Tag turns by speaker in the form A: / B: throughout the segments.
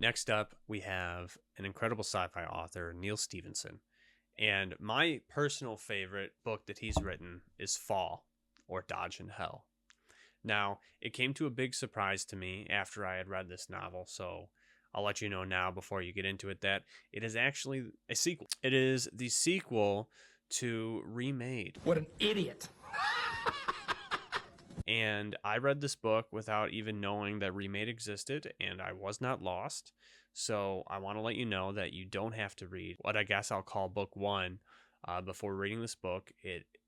A: Next up, we have an incredible sci-fi author, Neal Stephenson. And my personal favorite book that he's written is Fall, or Dodge in Hell. Now, it came to a big surprise to me after I had read this novel, so I'll let you know now before you get into it that it is actually a sequel. It is the sequel to Remade.
B: What an idiot.
A: And I read this book without even knowing that Remade existed, and I was not lost. So I want to let you know that you don't have to read what I guess I'll call book one before reading this book.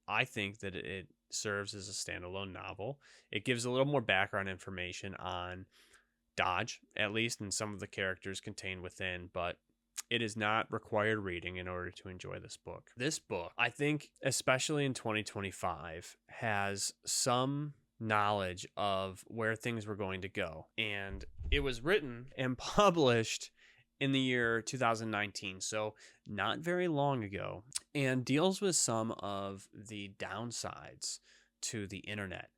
A: I think that it serves as a standalone novel. It gives a little more background information on Dodge, at least, and some of the characters contained within, but it is not required reading in order to enjoy this book. This book, I think, especially in 2025, has some knowledge of where things were going to go. And it was written and published in the year 2019, so not very long ago, and deals with some of the downsides to the internet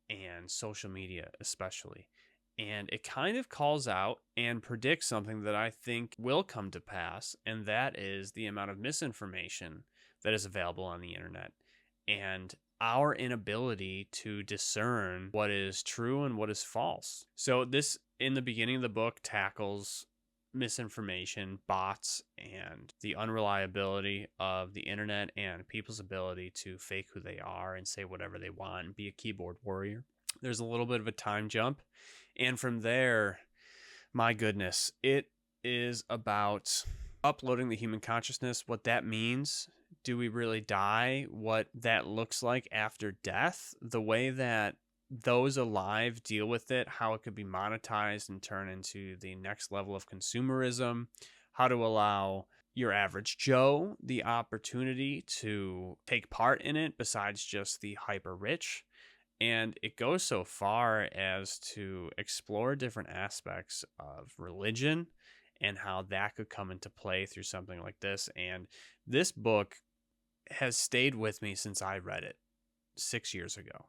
A: and social media, especially. And it kind of calls out and predicts something that I think will come to pass, and that is the amount of misinformation that is available on the internet and our inability to discern what is true and what is false. So, this in the beginning of the book tackles misinformation, bots, and the unreliability of the internet and people's ability to fake who they are and say whatever they want and be a keyboard warrior. There's a little bit of a time jump. And from there, my goodness, it is about uploading the human consciousness, what that means. Do we really die? What that looks like after death? The way that those alive deal with it, how it could be monetized and turn into the next level of consumerism, how to allow your average Joe the opportunity to take part in it besides just the hyper rich. And it goes so far as to explore different aspects of religion and how that could come into play through something like this. And this book has stayed with me since I read it 6 years ago.